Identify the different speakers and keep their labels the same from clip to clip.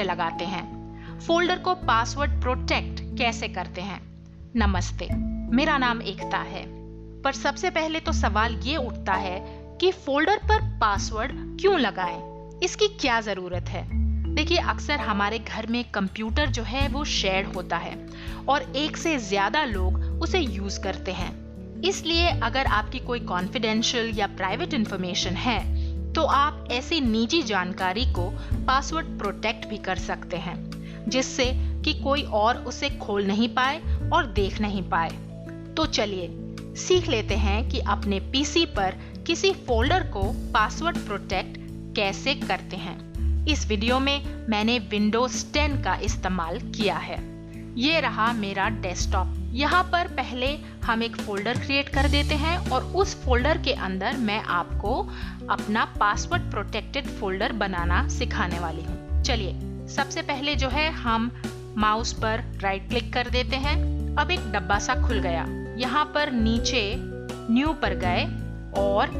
Speaker 1: लगाते हैं, फोल्डर को पासवर्ड प्रोटेक्ट कैसे करते हैं। नमस्ते, मेरा नाम एकता है। पर सबसे पहले तो सवाल ये उठता है कि फोल्डर पर पासवर्ड क्यों लगाएं? इसकी क्या जरूरत है? देखिए, अक्सर हमारे घर में कंप्यूटर जो है वो शेयर्ड होता है और एक से ज्यादा लोग उसे यूज करते हैं। इसलिए अगर आपकी कोई कॉन्फिडेंशियल या प्राइवेट इंफॉर्मेशन है तो आप ऐसी निजी जानकारी को पासवर्ड प्रोटेक्ट भी कर सकते हैं, जिससे कि कोई और उसे खोल नहीं पाए और देख नहीं पाए। तो चलिए सीख लेते हैं कि अपने पीसी पर किसी फोल्डर को पासवर्ड प्रोटेक्ट कैसे करते हैं। इस वीडियो में मैंने विंडोज 10 का इस्तेमाल किया है। ये रहा मेरा डेस्कटॉप। यहाँ पर पहले हम एक फोल्डर क्रिएट कर देते हैं और उस फोल्डर के अंदर मैं आपको अपना पासवर्ड प्रोटेक्टेड फोल्डर बनाना सिखाने वाली हूँ। चलिए, सबसे पहले जो है हम माउस पर राइट क्लिक कर देते हैं। अब एक डब्बा सा खुल गया। यहाँ पर नीचे न्यू पर गए और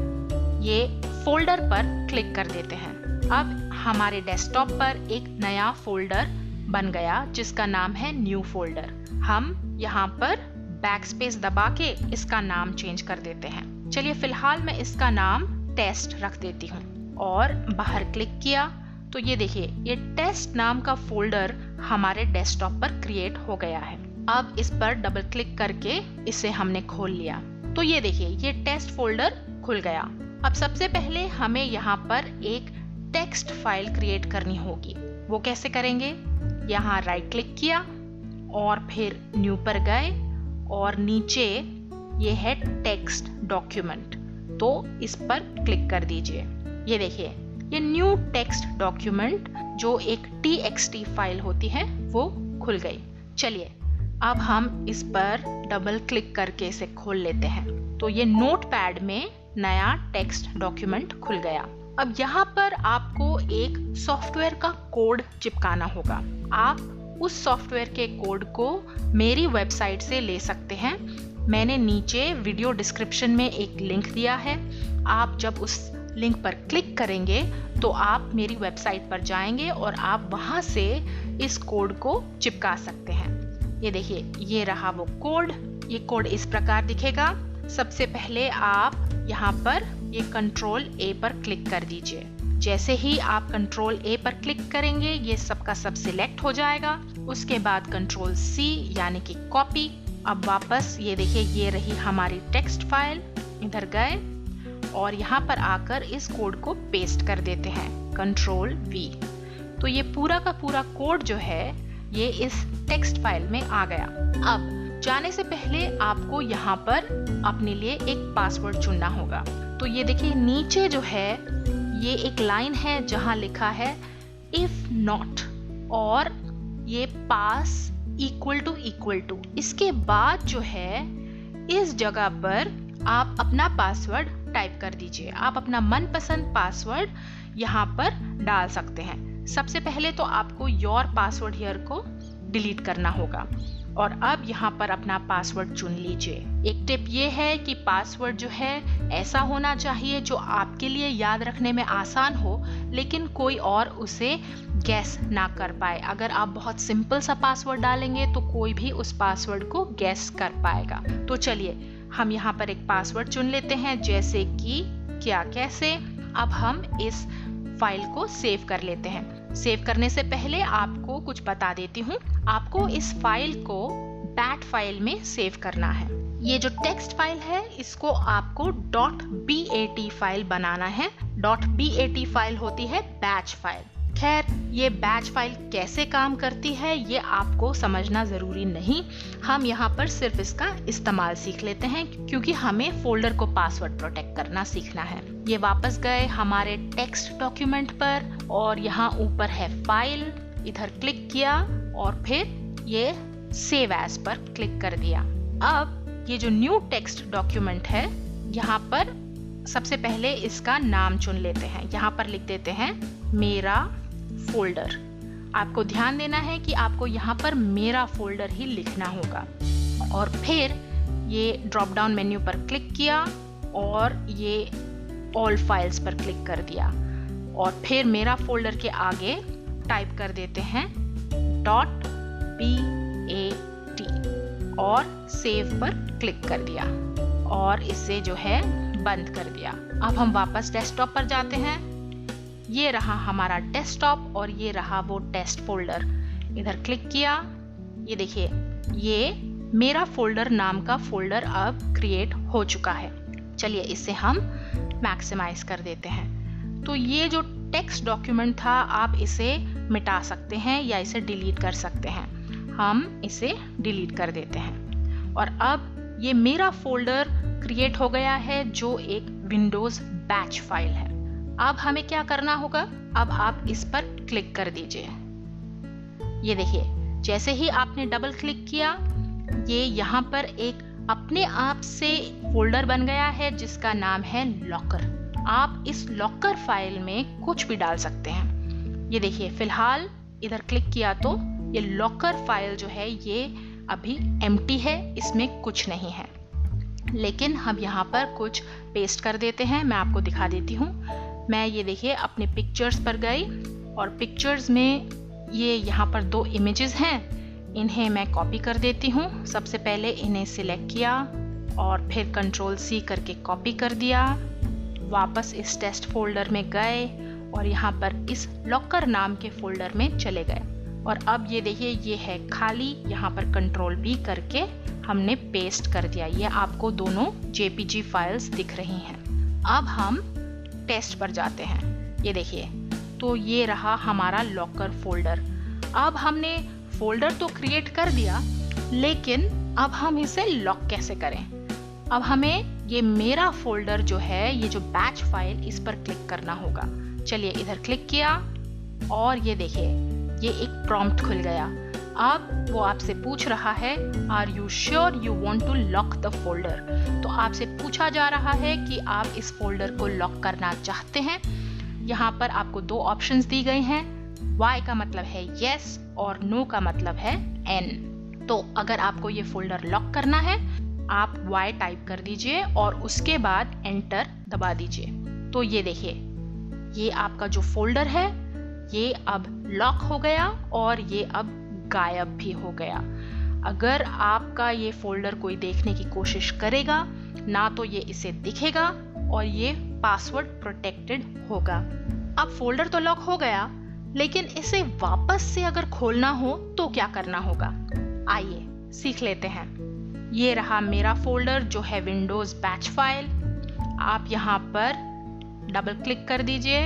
Speaker 1: ये फोल्डर पर क्लिक कर देते हैं। अब हमारे डेस्कटॉप पर एक नया फोल्डर बन गया जिसका नाम है न्यू फोल्डर। हम यहाँ पर बैकस्पेस दबा के इसका नाम चेंज कर देते हैं। चलिए, फिलहाल मैं इसका नाम टेस्ट रख देती हूँ और बाहर क्लिक किया तो ये देखिए, ये टेस्ट नाम का फोल्डर हमारे डेस्कटॉप पर क्रिएट हो गया है। अब इस पर डबल क्लिक करके इसे हमने खोल लिया तो ये देखिए, ये टेस्ट फोल्डर खुल गया। अब सबसे पहले हमें यहाँ पर एक टेक्स्ट फाइल क्रिएट करनी होगी। वो कैसे करेंगे? यहाँ राइट क्लिक किया और फिर न्यू पर गए और नीचे ये है टेक्स्ट डॉक्यूमेंट, तो इस पर क्लिक कर दीजिए। ये देखिए, ये न्यू टेक्स्ट डॉक्यूमेंट जो एक txt फाइल होती है वो खुल गई। चलिए, अब हम इस पर डबल क्लिक करके इसे खोल लेते हैं तो ये नोटपैड में नया टेक्स्ट डॉक्यूमेंट खुल गया। अब यहाँ पर आपको एक सॉफ्टवेयर का कोड चिपकाना होगा। आप उस सॉफ्टवेयर के कोड को मेरी वेबसाइट से ले सकते हैं। मैंने नीचे वीडियो डिस्क्रिप्शन में एक लिंक दिया है। आप जब उस लिंक पर क्लिक करेंगे तो आप मेरी वेबसाइट पर जाएंगे और आप वहां से इस कोड को चिपका सकते हैं। ये देखिए, ये रहा वो कोड। ये कोड इस प्रकार दिखेगा। सबसे पहले आप यहाँ पर ये कंट्रोल ए पर क्लिक कर दीजिए। जैसे ही आप कंट्रोल ए पर क्लिक करेंगे ये सबका सब सिलेक्ट हो जाएगा। उसके बाद कंट्रोल सी यानी कि कॉपी। अब वापस ये देखिए, ये रही हमारी टेक्स्ट फाइल। इधर गए और यहाँ पर आकर इस कोड को पेस्ट कर देते हैं, कंट्रोल वी। तो ये पूरा का पूरा कोड जो है ये इस टेक्स्ट फाइल में आ गया। अब जाने से पहले आपको यहाँ पर अपने लिए एक पासवर्ड चुनना होगा। तो ये देखिए, नीचे जो है ये एक लाइन है जहां लिखा है इफ नॉट और ये पास इक्वल टू। इसके बाद जो है इस जगह पर आप अपना पासवर्ड टाइप कर दीजिए। आप अपना मनपसंद पासवर्ड यहाँ पर डाल सकते हैं। सबसे पहले तो आपको योर पासवर्ड हियर को डिलीट करना होगा और अब यहाँ पर अपना पासवर्ड चुन लीजिए। एक टिप ये है कि पासवर्ड जो है ऐसा होना चाहिए जो आपके लिए याद रखने में आसान हो, लेकिन कोई और उसे गैस ना कर पाए। अगर आप बहुत सिंपल सा पासवर्ड डालेंगे तो कोई भी उस पासवर्ड को गैस कर पाएगा। तो चलिए, हम यहाँ पर एक पासवर्ड चुन लेते हैं, जैसे कि क्या कैसे। अब हम इस फाइल को सेव कर लेते हैं। सेव करने से पहले आपको कुछ बता देती हूँ। आपको इस फाइल को बैट फाइल में सेव करना है। ये जो टेक्स्ट फाइल है इसको आपको .bat फाइल बनाना है। .bat फाइल होती है बैच फाइल। खैर, ये बैच फाइल कैसे काम करती है ये आपको समझना जरूरी नहीं। हम यहाँ पर सिर्फ इसका इस्तेमाल सीख लेते हैं क्योंकि हमें फोल्डर को पासवर्ड प्रोटेक्ट करना सीखना है। ये वापस गए हमारे टेक्स्ट डॉक्यूमेंट पर और यहाँ ऊपर है फाइल। इधर क्लिक किया और फिर ये सेव एज पर क्लिक कर दिया। अब ये जो न्यू टेक्स्ट डॉक्यूमेंट है यहाँ पर सबसे पहले इसका नाम चुन लेते हैं। यहाँ पर लिख देते हैं मेरा फोल्डर। आपको ध्यान देना है कि आपको यहाँ पर मेरा फोल्डर ही लिखना होगा। और फिर ये ड्रॉप डाउन मेन्यू पर क्लिक किया और ये ऑल फाइल्स पर क्लिक कर दिया और फिर मेरा फोल्डर के आगे टाइप कर देते हैं .bat और सेव पर क्लिक कर दिया और इसे जो है बंद कर दिया। अब हम वापस डेस्कटॉप पर जाते हैं। ये रहा हमारा डेस्कटॉप और ये रहा वो टेस्ट फोल्डर। इधर क्लिक किया, ये देखिए ये मेरा फोल्डर नाम का फोल्डर अब क्रिएट हो चुका है। चलिए इसे हम मैक्सिमाइज कर देते हैं। तो ये जो टेक्स्ट डॉक्यूमेंट था आप इसे मिटा सकते हैं या इसे डिलीट कर सकते हैं। हम इसे डिलीट कर देते हैं और अब ये मेरा फोल्डर क्रिएट हो गया है जो एक विंडोज बैच फाइल है। अब हमें क्या करना होगा, अब आप इस पर क्लिक कर दीजिए। ये देखिए जैसे ही आपने डबल क्लिक किया ये यहाँ पर एक अपने आप से फोल्डर बन गया है जिसका नाम है लॉकर। आप इस लॉकर फाइल में कुछ भी डाल सकते हैं। ये देखिए फिलहाल इधर क्लिक किया तो ये लॉकर फाइल जो है ये अभी एम्प्टी है, इसमें कुछ नहीं है। लेकिन हम यहाँ पर कुछ पेस्ट कर देते हैं। मैं आपको दिखा देती हूँ। मैं ये देखिए अपने पिक्चर्स पर गई और पिक्चर्स में ये यहाँ पर 2 इमेजेस हैं, इन्हें मैं कॉपी कर देती हूँ। सबसे पहले इन्हें सिलेक्ट किया और फिर Ctrl+C करके कॉपी कर दिया। वापस इस टेस्ट फोल्डर में गए और यहाँ पर इस लॉकर नाम के फोल्डर में चले गए और अब ये देखिए ये है खाली, यहाँ पर Ctrl+V करके हमने पेस्ट कर दिया। ये आपको दोनों JPG फाइल्स दिख रही हैं। अब हम टेस्ट पर जाते हैं। ये देखिए तो ये रहा हमारा लॉकर फोल्डर। अब हमने फोल्डर तो क्रिएट कर दिया लेकिन अब हम इसे लॉक कैसे करें। अब हमें ये मेरा फोल्डर जो है ये जो बैच फाइल इस पर क्लिक करना होगा। चलिए इधर क्लिक किया और ये देखिए ये एक प्रॉम्प्ट खुल गया। अब वो आपसे पूछ रहा है are you sure you want to lock the folder. तो आपसे पूछा जा रहा है कि आप इस फोल्डर को लॉक करना चाहते हैं। यहाँ पर आपको 2 ऑप्शंस दी गई हैं। Y का मतलब है yes और no का मतलब है N। तो अगर आपको ये फोल्डर लॉक करना है आप Y टाइप कर दीजिए और उसके बाद एंटर दबा दीजिए। तो ये देखिए ये आपका जो फोल्डर है ये अब लॉक हो गया और ये अब गायब भी हो गया। अगर आपका ये फोल्डर कोई देखने की कोशिश करेगा ना तो ये इसे दिखेगा और ये पासवर्ड प्रोटेक्टेड होगा। अब फोल्डर तो लॉक हो गया लेकिन इसे वापस से अगर खोलना हो तो क्या करना होगा, आइए सीख लेते हैं। ये रहा मेरा फोल्डर जो है विंडोज बैच फाइल। आप यहाँ पर डबल क्लिक कर दीजिए।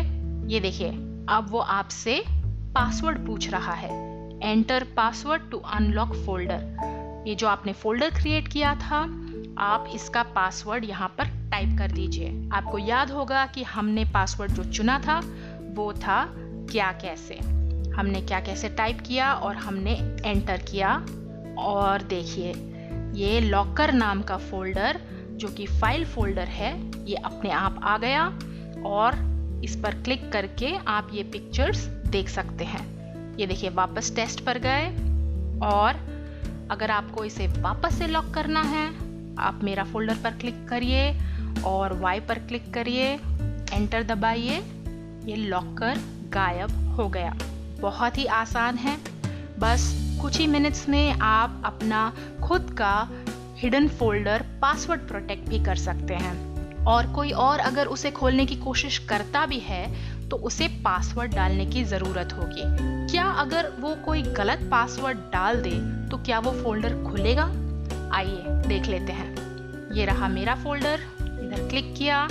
Speaker 1: ये देखिए अब वो आपसे पासवर्ड पूछ रहा है, enter password to unlock folder. ये जो आपने फोल्डर क्रिएट किया था आप इसका पासवर्ड यहाँ पर टाइप कर दीजिए। आपको याद होगा कि हमने पासवर्ड जो चुना था वो था क्या कैसे। हमने क्या कैसे टाइप किया और हमने एंटर किया और देखिए ये लॉकर नाम का फोल्डर जो कि फाइल फोल्डर है ये अपने आप आ गया और इस पर क्लिक करके आप ये पिक्चर्स देख सकते हैं। ये देखिए वापस टेस्ट पर गए और अगर आपको इसे वापस से लॉक करना है आप मेरा फोल्डर पर क्लिक करिए और Y पर क्लिक करिए, एंटर दबाइए, ये लॉकर गायब हो गया। बहुत ही आसान है, बस कुछ ही मिनट्स में आप अपना खुद का हिडन फोल्डर पासवर्ड प्रोटेक्ट भी कर सकते हैं। और कोई और अगर उसे खोलने की कोशिश करता भी है तो उसे पासवर्ड डालने की ज़रूरत होगी। क्या अगर वो कोई गलत पासवर्ड डाल दे तो क्या वो फोल्डर खुलेगा? आइए देख लेते हैं। ये रहा मेरा फोल्डर, इधर क्लिक किया,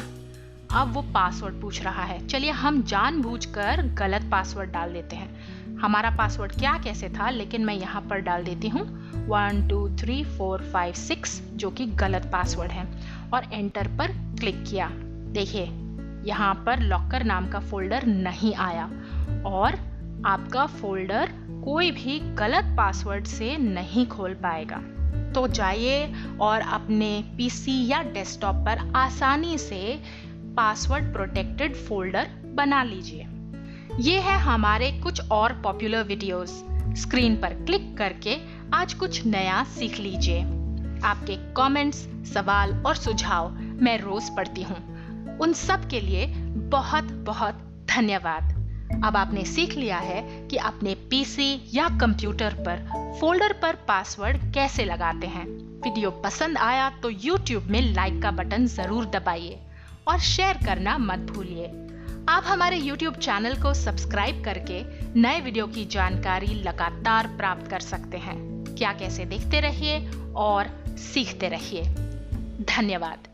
Speaker 1: अब वो पासवर्ड पूछ रहा है। चलिए हम जानबूझकर गलत पासवर्ड डाल देते हैं। हमारा पासवर्ड क्या कैसे था लेकिन मैं यहाँ पर डाल देती हूँ 1 2 3 4 5 6 जो कि गलत पासवर्ड है और एंटर पर क्लिक किया। देखिए यहाँ पर लॉकर नाम का फोल्डर नहीं आया और आपका फोल्डर कोई भी गलत पासवर्ड से नहीं खोल पाएगा। तो जाइए और अपने पीसी या डेस्कटॉप पर आसानी से पासवर्ड प्रोटेक्टेड फोल्डर बना लीजिए। ये है हमारे कुछ और पॉपुलर वीडियोस। स्क्रीन पर क्लिक करके आज कुछ नया सीख लीजिए। आपके कमेंट्स, सवाल और सुझाव मैं रोज पढ़ती हूँ। उन सब के लिए बहुत बहुत धन्यवाद। अब आपने सीख लिया है कि अपने पीसी या कंप्यूटर पर फोल्डर पर पासवर्ड कैसे लगाते हैं। वीडियो पसंद आया तो YouTube में लाइक का बटन जरूर दबाइए और शेयर करना मत भूलिए। आप हमारे YouTube चैनल को सब्सक्राइब करके नए वीडियो की जानकारी लगातार प्राप्त कर सकते हैं। क्या कैसे देखते रहिए और सीखते रहिए। धन्यवाद।